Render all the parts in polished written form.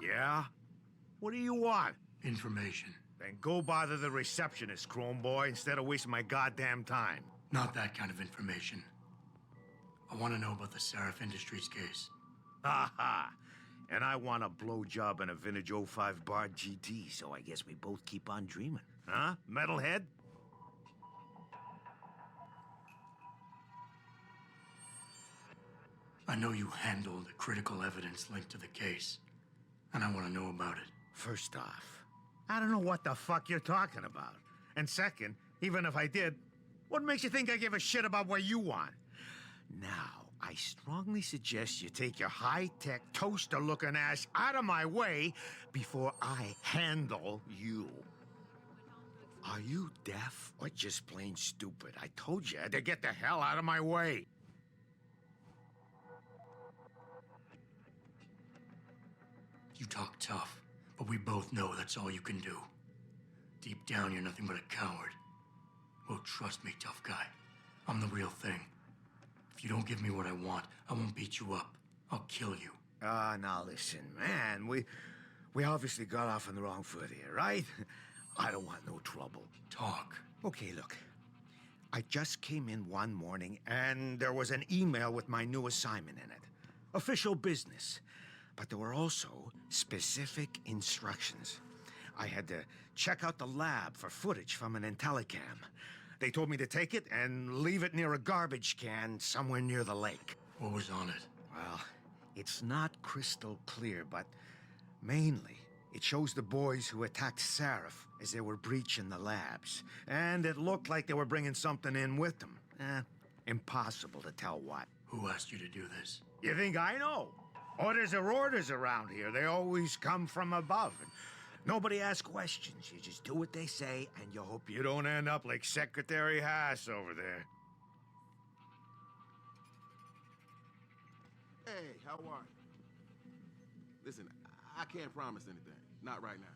Yeah? What do you want? Information. Then go bother the receptionist, Chrome Boy, instead of wasting my goddamn time. Not that kind of information. I want to know about the Seraph Industries case. Ha ha! And I want a blowjob and a vintage '05 Bard GT, so I guess we both keep on dreaming. Huh, metalhead? I know you handled the critical evidence linked to the case, and I want to know about it. First off, I don't know what the fuck you're talking about. And second, even if I did, what makes you think I give a shit about what you want? Now, I strongly suggest you take your high-tech, toaster-looking ass out of my way before I handle you. Are you deaf or just plain stupid? I told you to get the hell out of my way. You talk tough, but we both know that's all you can do. Deep down, you're nothing but a coward. Well, trust me, tough guy. I'm the real thing. If you don't give me what I want, I won't beat you up. I'll kill you. Now listen, man. We obviously got off on the wrong foot here, right? I don't want no trouble. Talk. Okay, look. I just came in one morning, and there was an email with my new assignment in it. Official business. But there were also specific instructions. I had to check out the lab for footage from an IntelliCam. They told me to take it and leave it near a garbage can somewhere near the lake. What was on it? Well, it's not crystal clear, but mainly it shows the boys who attacked Seraph as they were breaching the labs. And it looked like they were bringing something in with them. Impossible to tell what. Who asked you to do this? You think I know? Orders are orders around here. They always come from above. And nobody asks questions. You just do what they say, and you hope you don't end up like Secretary Haas over there. Hey, how are you? Listen, I can't promise anything. Not right now.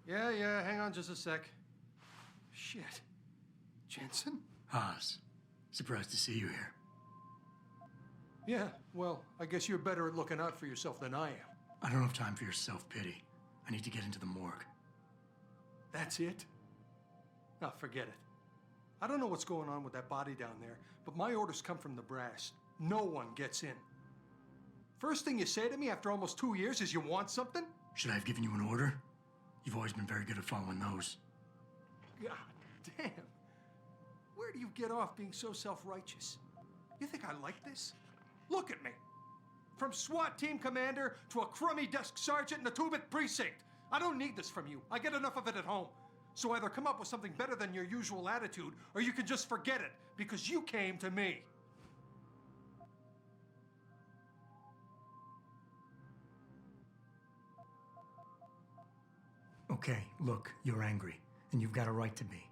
Yeah, hang on just a sec. Shit. Jensen? Haas. Surprised to see you here. Yeah, well, I guess you're better at looking out for yourself than I am. I don't have time for your self-pity. I need to get into the morgue. That's it? Now, forget it. I don't know what's going on with that body down there, but my orders come from the brass. No one gets in. First thing you say to me after almost 2 years is you want something? Should I have given you an order? You've always been very good at following those. God damn. Where do you get off being so self-righteous? You think I like this? Look at me. From SWAT team commander to a crummy desk sergeant in the 2-bit precinct. I don't need this from you. I get enough of it at home. So either come up with something better than your usual attitude, or you can just forget it, because you came to me. Okay, look, you're angry, and you've got a right to be.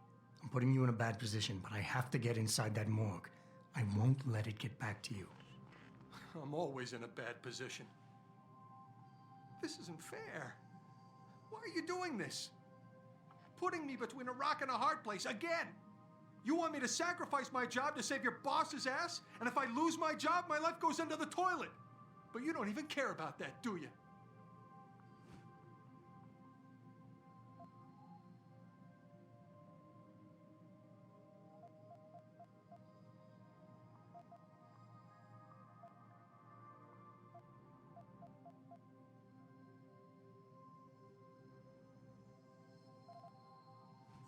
I'm putting you in a bad position, but I have to get inside that morgue. I won't let it get back to you. I'm always in a bad position. This isn't fair. Why are you doing this? Putting me between a rock and a hard place again. You want me to sacrifice my job to save your boss's ass? And if I lose my job, my life goes into the toilet. But you don't even care about that, do you?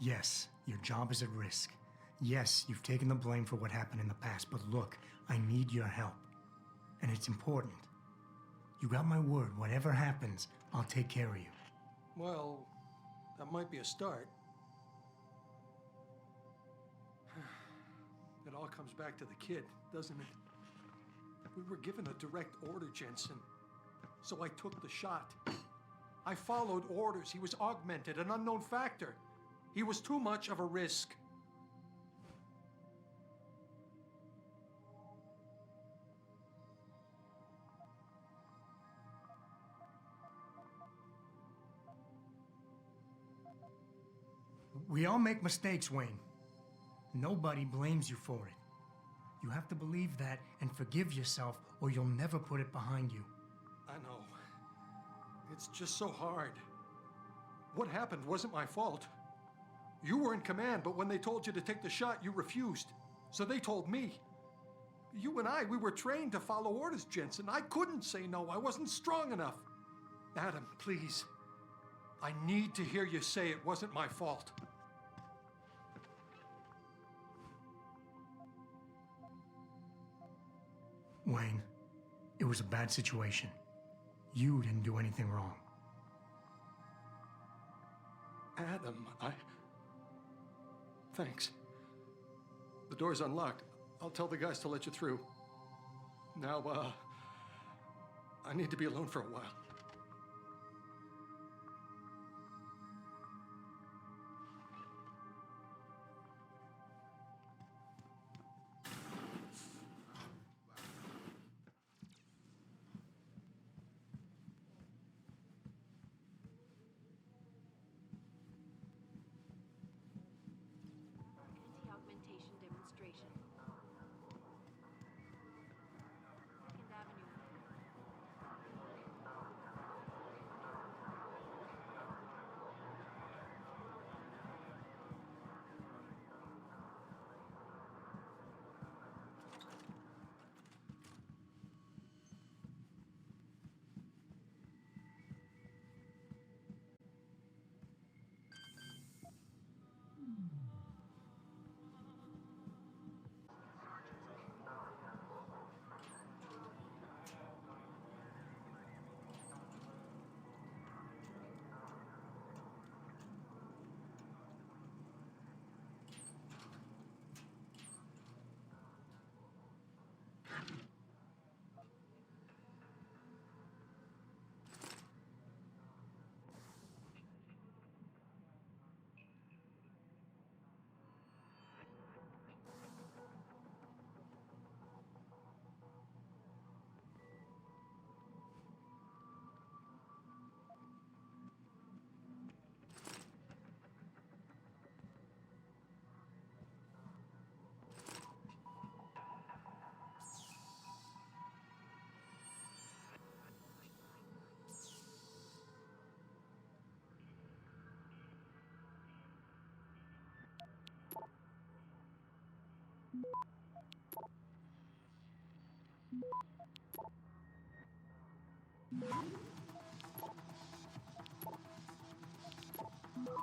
Yes, your job is at risk. Yes, you've taken the blame for what happened in the past, but look, I need your help. And it's important. You got my word, whatever happens, I'll take care of you. Well, that might be a start. It all comes back to the kid, doesn't it? We were given a direct order, Jensen. So I took the shot. I followed orders. He was augmented, an unknown factor. He was too much of a risk. We all make mistakes, Wayne. Nobody blames you for it. You have to believe that and forgive yourself, or you'll never put it behind you. I know. It's just so hard. What happened wasn't my fault. You were in command, but when they told you to take the shot, you refused. So they told me. You and I, we were trained to follow orders, Jensen. I couldn't say no. I wasn't strong enough. Adam, please. I need to hear you say it wasn't my fault. Wayne, it was a bad situation. You didn't do anything wrong. Adam, Thanks. The door's unlocked. I'll tell the guys to let you through. Now, I need to be alone for a while. Anti-augmentation demonstration. Second Avenue.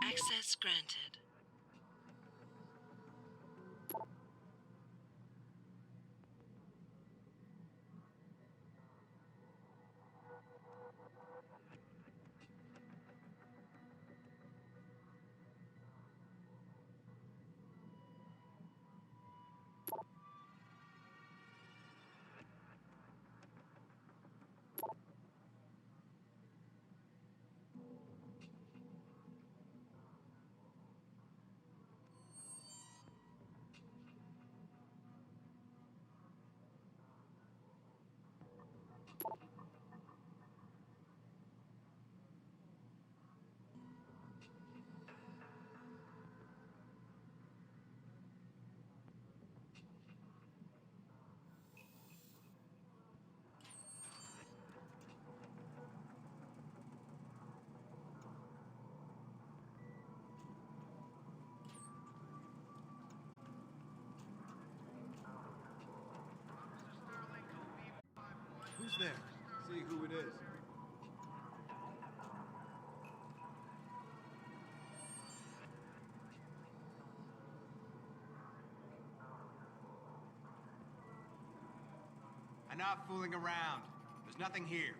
Access granted. Who's there? See who it is. Enough fooling around. There's nothing here.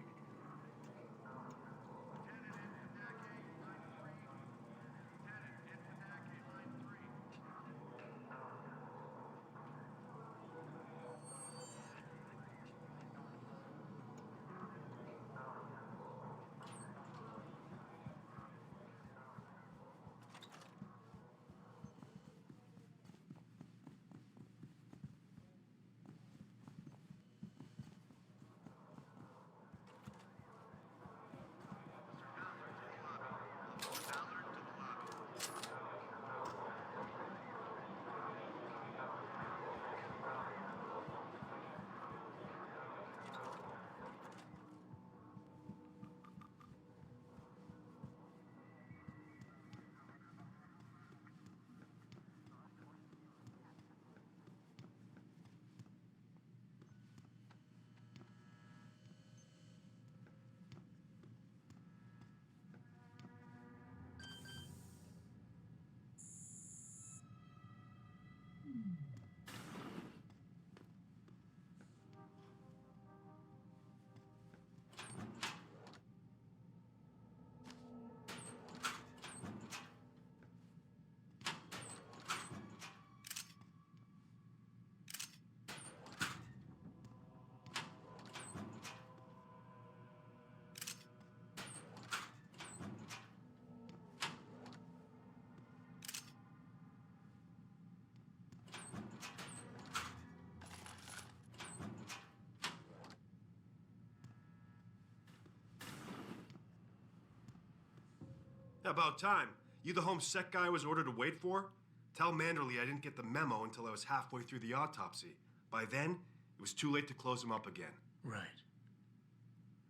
About time. You the home sec guy I was ordered to wait for? Tell Manderley I didn't get the memo until I was halfway through the autopsy. By then, it was too late to close him up again. Right.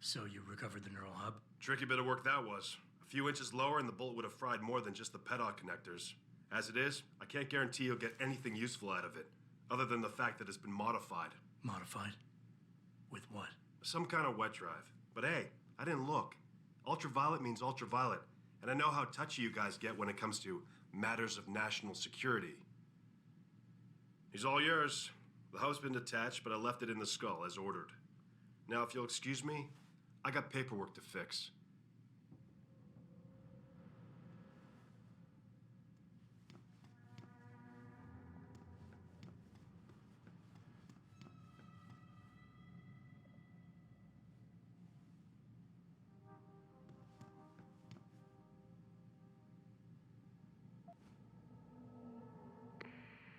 So you recovered the neural hub? Tricky bit of work that was. A few inches lower and the bullet would have fried more than just the pedal connectors. As it is, I can't guarantee you'll get anything useful out of it, other than the fact that it's been modified. Modified? With what? Some kind of wet drive. But hey, I didn't look. Ultraviolet means ultraviolet, and I know how touchy you guys get when it comes to matters of national security. He's all yours. The hub's been detached, but I left it in the skull as ordered. Now, if you'll excuse me, I got paperwork to fix.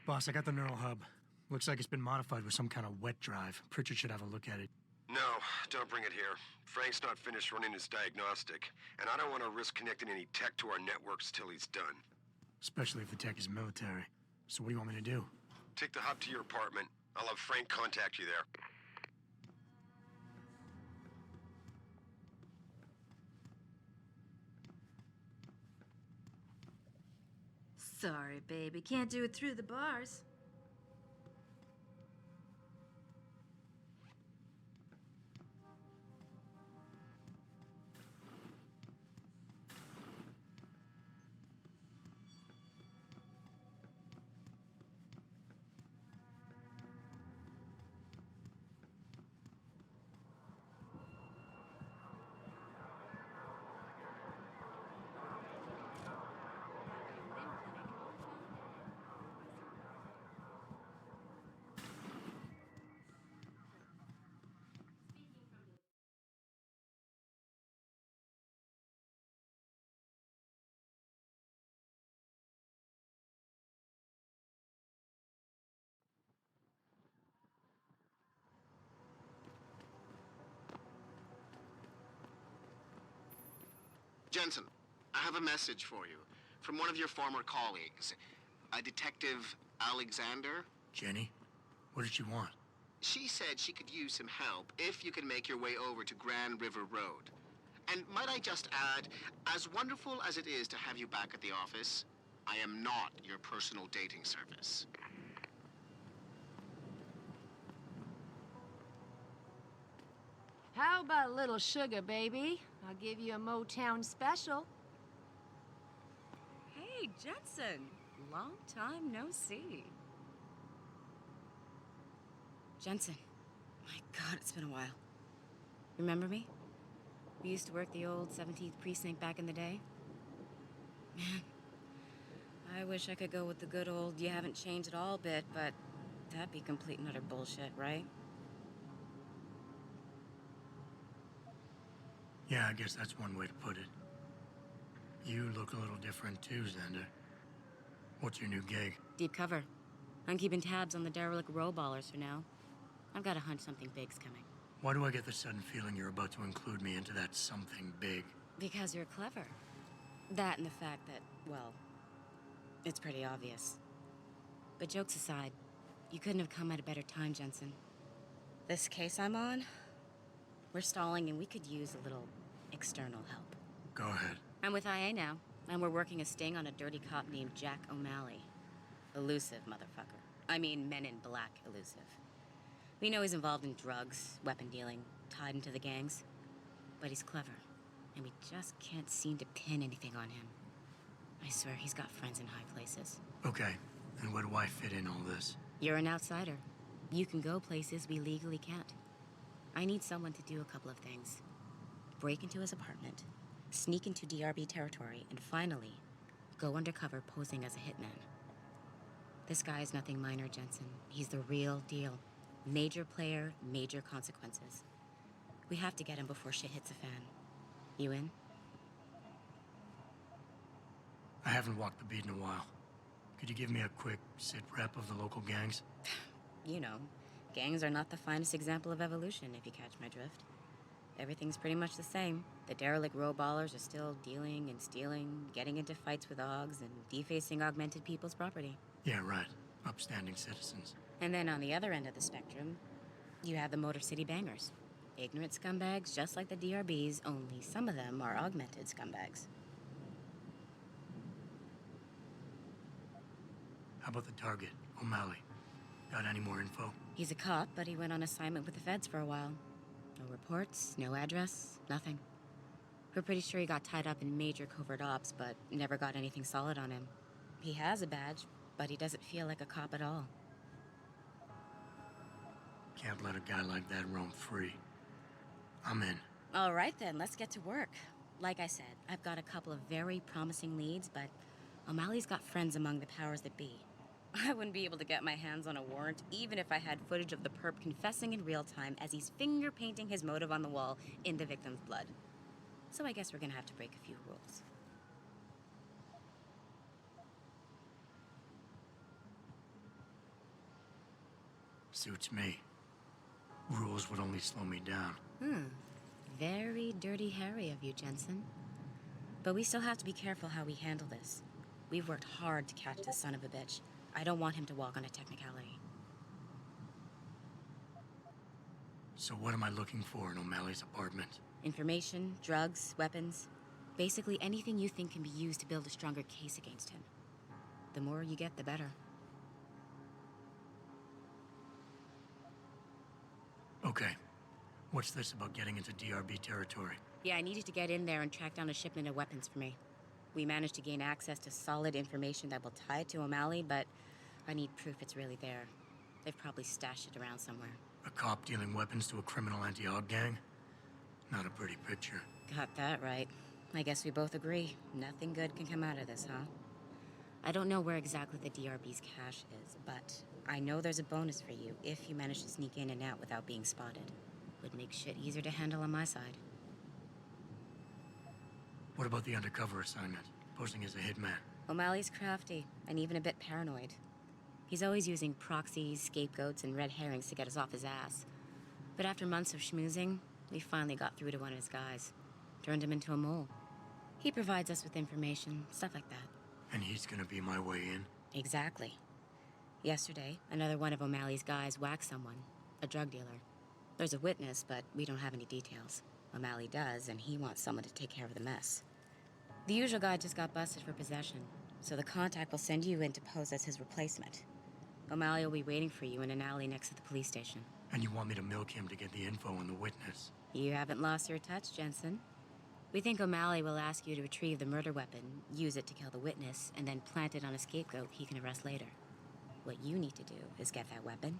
Boss, I got the neural hub. Looks like it's been modified with some kind of wet drive. Pritchard should have a look at it. No, don't bring it here. Frank's not finished running his diagnostic, and I don't want to risk connecting any tech to our networks till he's done. Especially if the tech is military. So what do you want me to do? Take the hub to your apartment. I'll have Frank contact you there. Sorry, baby. Can't do it through the bars. Jensen, I have a message for you from one of your former colleagues, a Detective Alexander. Jenny? What did she want? She said she could use some help if you can make your way over to Grand River Road. And might I just add, as wonderful as it is to have you back at the office, I am not your personal dating service. How about a little sugar, baby? I'll give you a Motown special. Hey, Jensen. Long time no see. Jensen. My God, it's been a while. Remember me? We used to work the old 17th precinct back in the day. Man, I wish I could go with the good old you haven't changed at all bit, but that'd be complete and utter bullshit, right? Yeah, I guess that's one way to put it. You look a little different too, Xander. What's your new gig? Deep cover. I'm keeping tabs on the derelict row-ballers for now. I've got a hunch something big's coming. Why do I get the sudden feeling you're about to include me into that something big? Because you're clever. That and the fact that, well, it's pretty obvious. But jokes aside, you couldn't have come at a better time, Jensen. This case I'm on, we're stalling and we could use a little external help. Go ahead. I'm with IA now, and we're working a sting on a dirty cop named Jack O'Malley. Elusive motherfucker. I mean, Men in Black elusive. We know he's involved in drugs, weapon dealing, tied into the gangs. But he's clever, and we just can't seem to pin anything on him. I swear he's got friends in high places. Okay, and where do I fit in all this? You're an outsider. You can go places we legally can't. I need someone to do a couple of things. Break into his apartment, sneak into DRB territory, and finally, go undercover posing as a hitman. This guy is nothing minor, Jensen. He's the real deal. Major player, major consequences. We have to get him before shit hits the fan. You in? I haven't walked the beat in a while. Could you give me a quick sit rep of the local gangs? You know, gangs are not the finest example of evolution, if you catch my drift. Everything's pretty much the same. The derelict row-ballers are still dealing and stealing, getting into fights with Augs, and defacing augmented people's property. Yeah, right. Upstanding citizens. And then on the other end of the spectrum, you have the Motor City Bangers. Ignorant scumbags just like the DRBs, only some of them are augmented scumbags. How about the target, O'Malley? Got any more info? He's a cop, but he went on assignment with the feds for a while. No reports, no address, nothing. We're pretty sure he got tied up in major covert ops, but never got anything solid on him. He has a badge, but he doesn't feel like a cop at all. Can't let a guy like that roam free. I'm in. All right then, let's get to work. Like I said, I've got a couple of very promising leads, but O'Malley's got friends among the powers that be. I wouldn't be able to get my hands on a warrant, even if I had footage of the perp confessing in real time as he's finger painting his motive on the wall in the victim's blood. So I guess we're gonna have to break a few rules. Suits me. Rules would only slow me down. Very dirty Harry of you, Jensen. But we still have to be careful how we handle this. We've worked hard to catch this son of a bitch. I don't want him to walk on a technicality. So what am I looking for in O'Malley's apartment? Information, drugs, weapons. Basically anything you think can be used to build a stronger case against him. The more you get, the better. Okay. What's this about getting into DRB territory? Yeah, I need you to get in there and track down a shipment of weapons for me. We managed to gain access to solid information that will tie it to O'Malley, but I need proof it's really there. They've probably stashed it around somewhere. A cop dealing weapons to a criminal anti-Aug gang? Not a pretty picture. Got that right. I guess we both agree. Nothing good can come out of this, huh? I don't know where exactly the DRB's cache is, but I know there's a bonus for you if you manage to sneak in and out without being spotted. Would make shit easier to handle on my side. What about the undercover assignment? Posing as a hitman? O'Malley's crafty, and even a bit paranoid. He's always using proxies, scapegoats, and red herrings to get us off his ass. But after months of schmoozing, we finally got through to one of his guys. Turned him into a mole. He provides us with information, stuff like that. And he's gonna be my way in? Exactly. Yesterday, another one of O'Malley's guys whacked someone, a drug dealer. There's a witness, but we don't have any details. O'Malley does, and he wants someone to take care of the mess. The usual guy just got busted for possession, so the contact will send you in to pose as his replacement. O'Malley will be waiting for you in an alley next to the police station. And you want me to milk him to get the info on the witness? You haven't lost your touch, Jensen. We think O'Malley will ask you to retrieve the murder weapon, use it to kill the witness, and then plant it on a scapegoat he can arrest later. What you need to do is get that weapon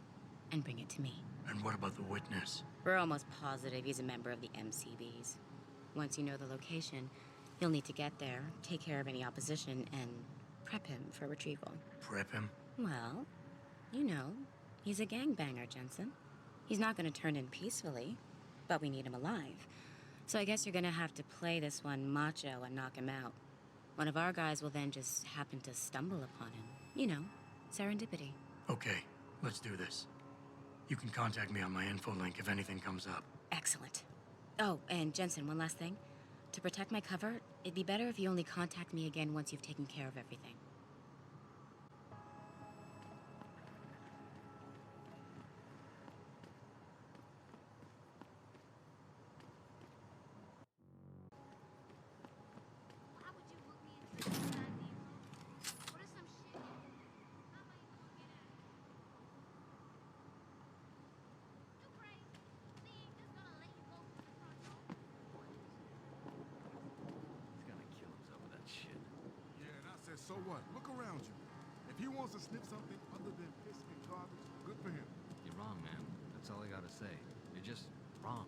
and bring it to me. And what about the witness? We're almost positive he's a member of the MCBs. Once you know the location, you'll need to get there, take care of any opposition, and prep him for retrieval. Prep him? Well, you know, he's a gangbanger, Jensen. He's not going to turn in peacefully, but we need him alive. So I guess you're going to have to play this one macho and knock him out. One of our guys will then just happen to stumble upon him. You know, serendipity. Okay, let's do this. You can contact me on my info link if anything comes up. Excellent. Oh, and Jensen, one last thing. To protect my cover, it'd be better if you only contact me again once you've taken care of everything. So what? Look around you. If he wants to sniff something other than piss and garbage, good for him. You're wrong, man. That's all I gotta say. You're just wrong.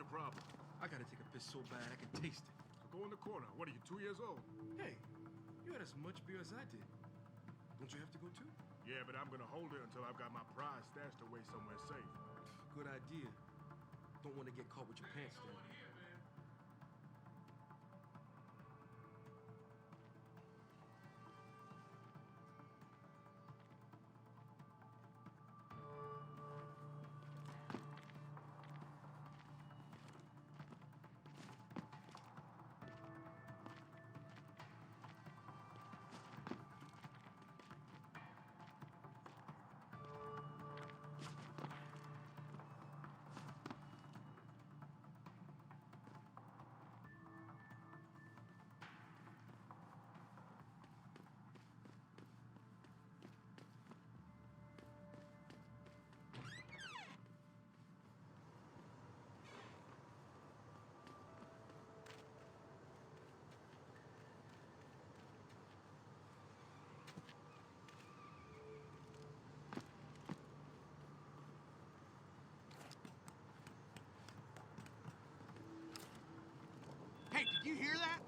your problem? I gotta take a piss so bad I can taste it. So go in the corner. What are you, 2 years old? Hey, you had as much beer as I did. Don't you have to go too? Yeah, but I'm gonna hold it until I've got my prize stashed away somewhere safe. Good idea. Don't want to get caught with your pants down. Hey, did you hear that?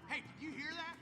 Hey, did you hear that?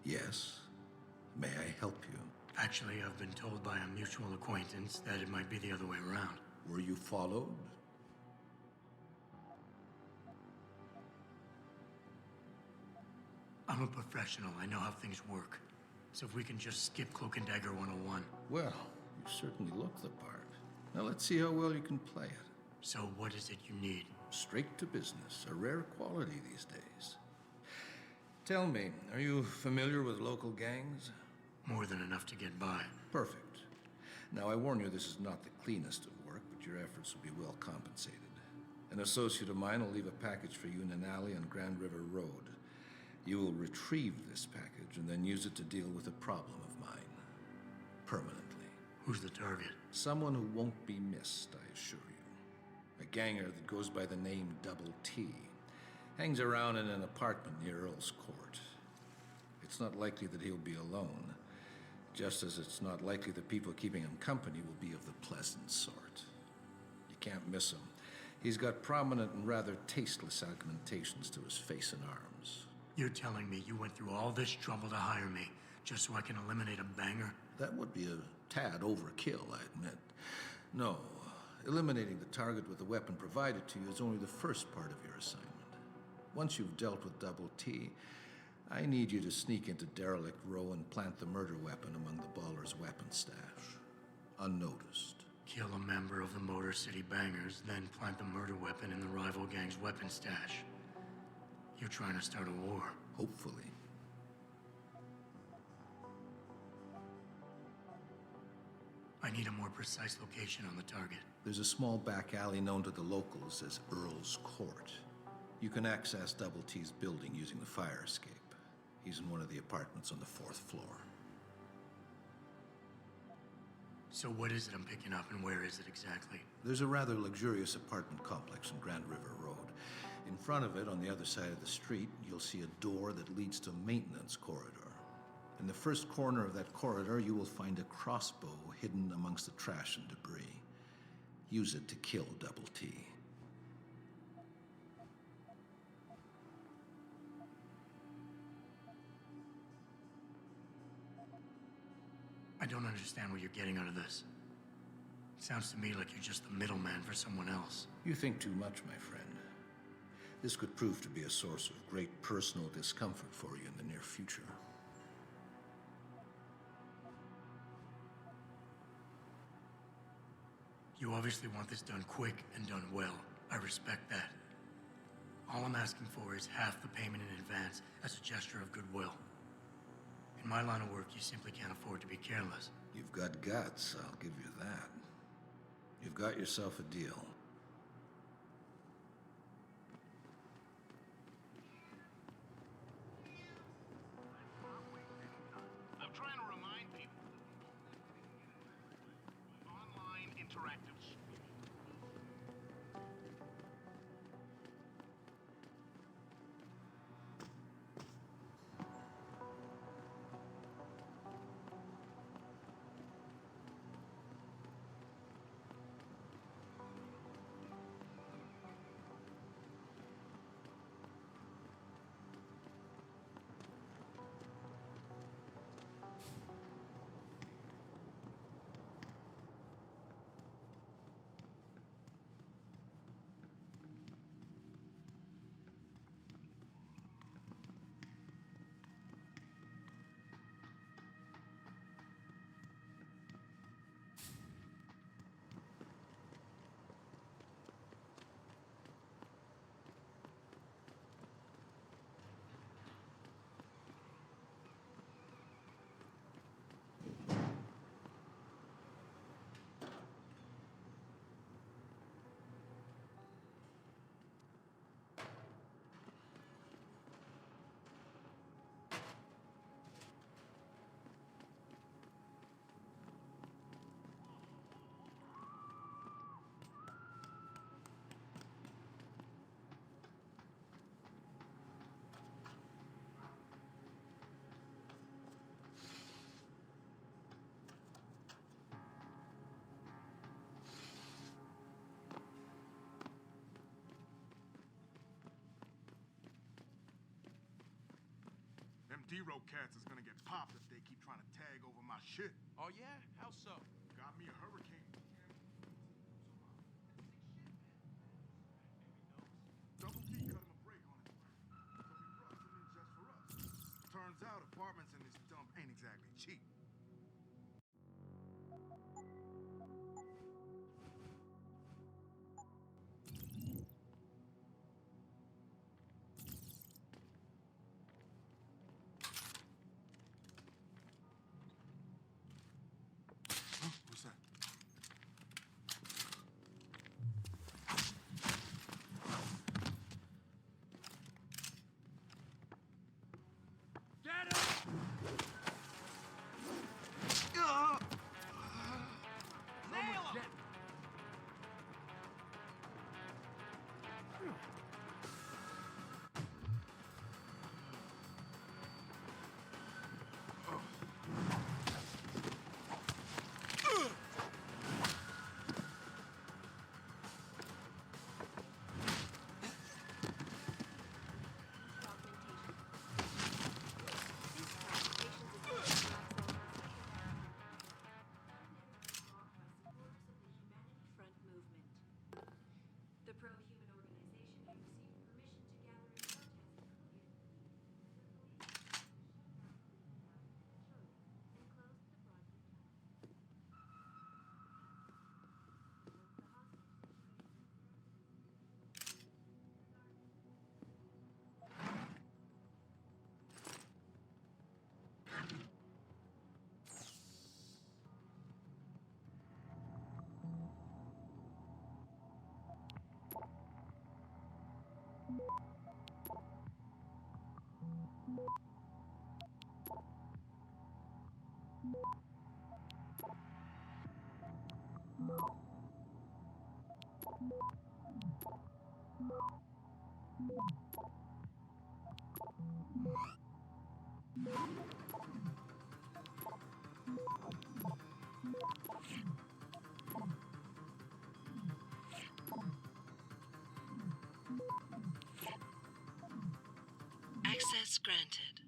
Yes. May I help you? Actually, I've been told by a mutual acquaintance that it might be the other way around. Were you followed? I'm a professional. I know how things work. So if we can just skip Cloak and Dagger 101. Well, you certainly look the part. Now let's see how well you can play it. So what is it you need? Straight to business, a rare quality these days. Tell me, are you familiar with local gangs? More than enough to get by. Perfect. Now I warn you, this is not the cleanest of work, but your efforts will be well compensated. An associate of mine will leave a package for you in an alley on Grand River Road. You will retrieve this package and then use it to deal with a problem of mine. Permanently. Who's the target? Someone who won't be missed, I assure you. A ganger that goes by the name Double T. Hangs around in an apartment near Earl's Court. It's not likely that he'll be alone, just as it's not likely the people keeping him company will be of the pleasant sort. You can't miss him. He's got prominent and rather tasteless augmentations to his face and arms. You're telling me you went through all this trouble to hire me just so I can eliminate a banger? That would be a tad overkill, I admit. No, eliminating the target with the weapon provided to you is only the first part of your assignment. Once you've dealt with Double T, I need you to sneak into Derelict Row and plant the murder weapon among the Baller's weapon stash. Unnoticed. Kill a member of the Motor City Bangers, then plant the murder weapon in the rival gang's weapon stash. You're trying to start a war. Hopefully. I need a more precise location on the target. There's a small back alley known to the locals as Earl's Court. You can access Double T's building using the fire escape. He's in one of the apartments on the 4th floor. So what is it I'm picking up and where is it exactly? There's a rather luxurious apartment complex on Grand River Road. In front of it, on the other side of the street, you'll see a door that leads to a maintenance corridor. In the first corner of that corridor, you will find a crossbow hidden amongst the trash and debris. Use it to kill Double T. I don't understand what you're getting out of this. Sounds to me like you're just the middleman for someone else. You think too much, my friend. This could prove to be a source of great personal discomfort for you in the near future. You obviously want this done quick and done well. I respect that. All I'm asking for is half the payment in advance as a gesture of goodwill. In my line of work, you simply can't afford to be careless. You've got guts, I'll give you that. You've got yourself a deal. I'm trying to remind people. Online interactive. D-Row cats is gonna get popped if they keep trying to tag over my shit. Oh, yeah? How so? Got me a hurricane. Double T cut him a break on his rent, so we brought some in just for us. Turns out apartments in this dump ain't exactly cheap. Huh? What's that? Get him! Nail him! Front movement. The pro-human organization had received permission to gather and protest and closed the broadcast. Access granted.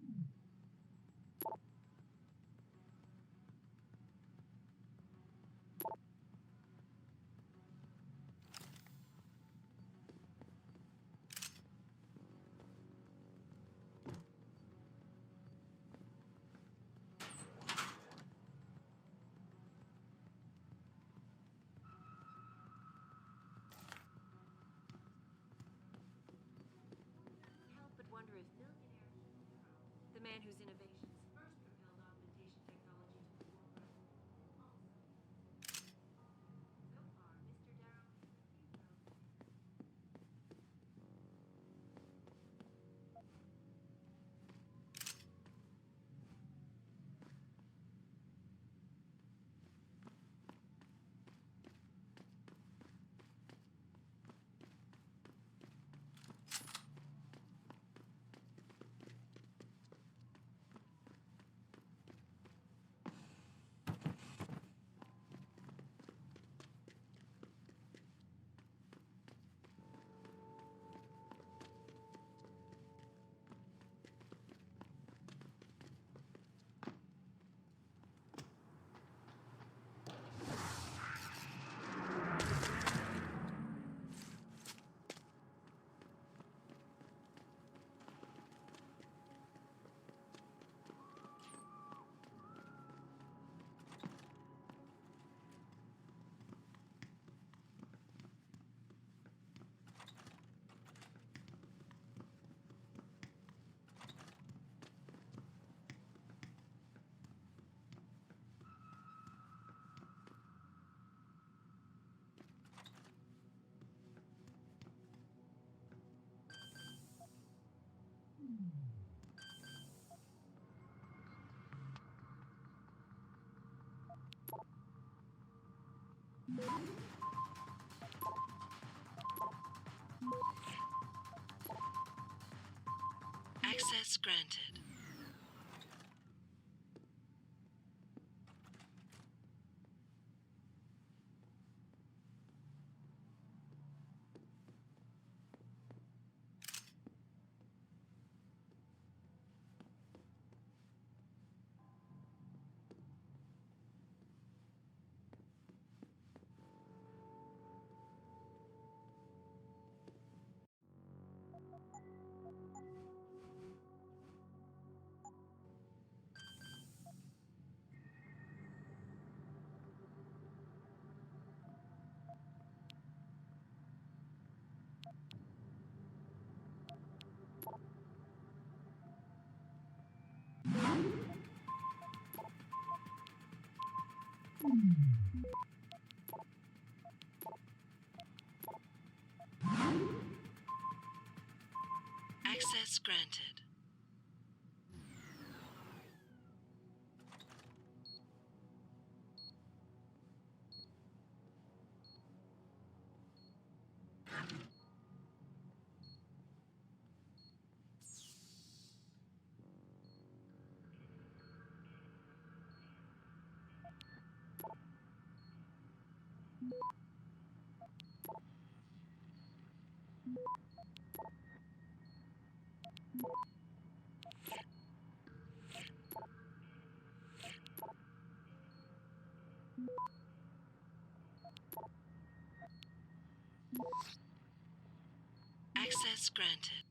Help but wonder if billionaire the man whose innovations first propelled augmentation technology to the forefront. So far, Mr. Darrow has Access granted. Access granted. Access granted.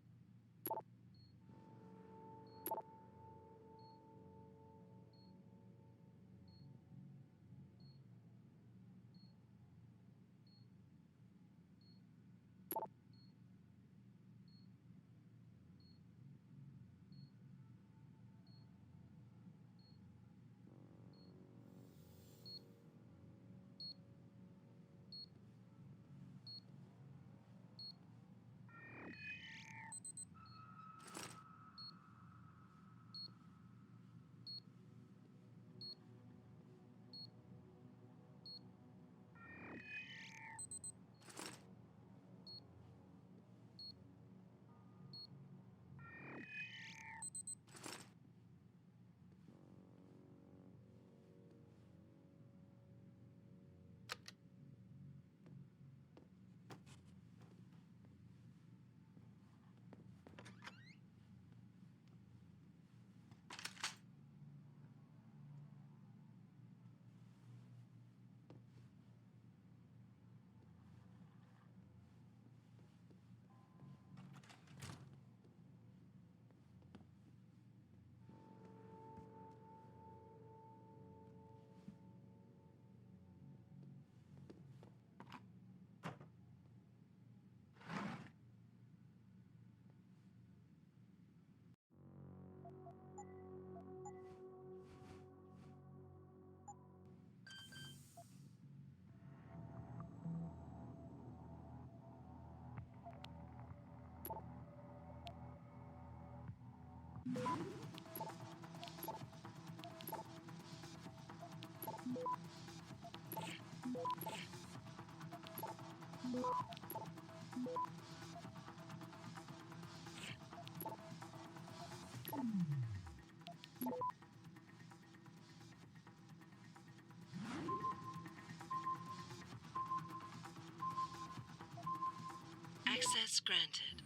Access granted.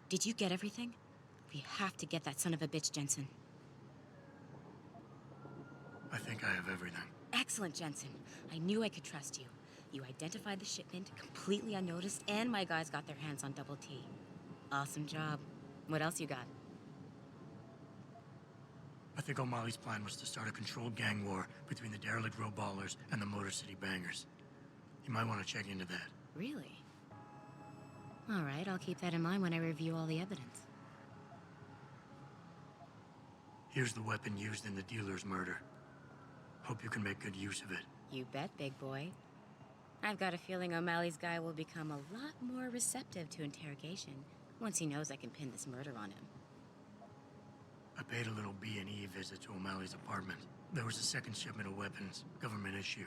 Did you get everything? We have to get that son of a bitch, Jensen. I think I have everything. Excellent, Jensen. I knew I could trust you. You identified the shipment completely unnoticed, and my guys got their hands on Double T. Awesome job. What else you got? I think O'Malley's plan was to start a controlled gang war between the derelict road ballers and the Motor City bangers. You might want to check into that. Really? All right, I'll keep that in mind when I review all the evidence. Here's the weapon used in the dealer's murder. Hope you can make good use of it. You bet, big boy. I've got a feeling O'Malley's guy will become a lot more receptive to interrogation once he knows I can pin this murder on him. I paid a little B&E visit to O'Malley's apartment. There was a second shipment of weapons, government issue.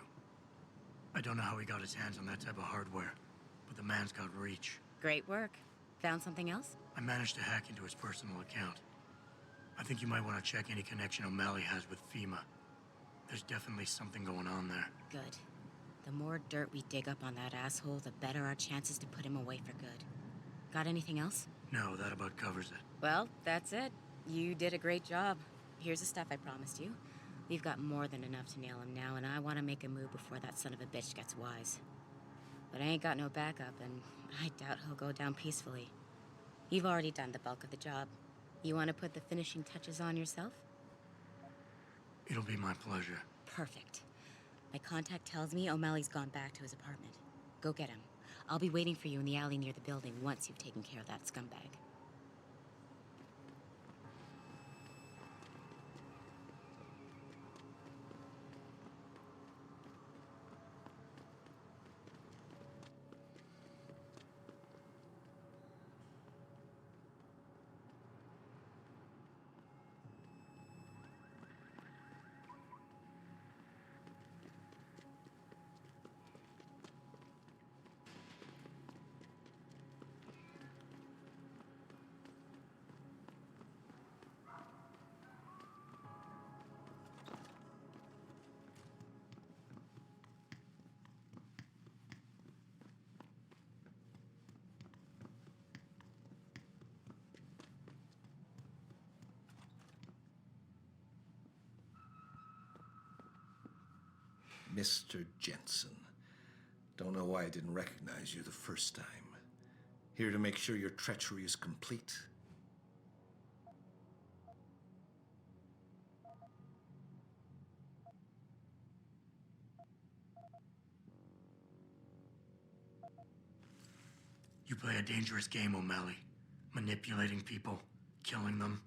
I don't know how he got his hands on that type of hardware, but the man's got reach. Great work. Found something else? I managed to hack into his personal account. I think you might want to check any connection O'Malley has with FEMA. There's definitely something going on there. Good. The more dirt we dig up on that asshole, the better our chances to put him away for good. Got anything else? No, that about covers it. Well, that's it. You did a great job. Here's the stuff I promised you. We've got more than enough to nail him now, and I want to make a move before that son of a bitch gets wise. But I ain't got no backup, and I doubt he'll go down peacefully. You've already done the bulk of the job. You want to put the finishing touches on yourself? It'll be my pleasure. Perfect. My contact tells me O'Malley's gone back to his apartment. Go get him. I'll be waiting for you in the alley near the building once you've taken care of that scumbag. Mr. Jensen. Don't know why I didn't recognize you the first time. Here to make sure your treachery is complete. You play a dangerous game, O'Malley. Manipulating people, killing them.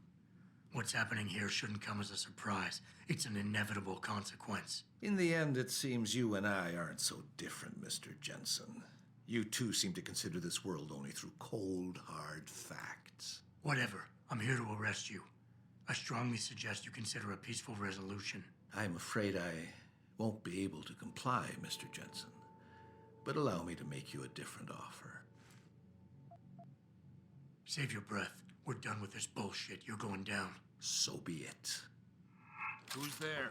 What's happening here shouldn't come as a surprise. It's an inevitable consequence. In the end, it seems you and I aren't so different, Mr. Jensen. You too seem to consider this world only through cold, hard facts. Whatever. I'm here to arrest you. I strongly suggest you consider a peaceful resolution. I'm afraid I won't be able to comply, Mr. Jensen. But allow me to make you a different offer. Save your breath. We're done with this bullshit. You're going down. So be it. Who's there?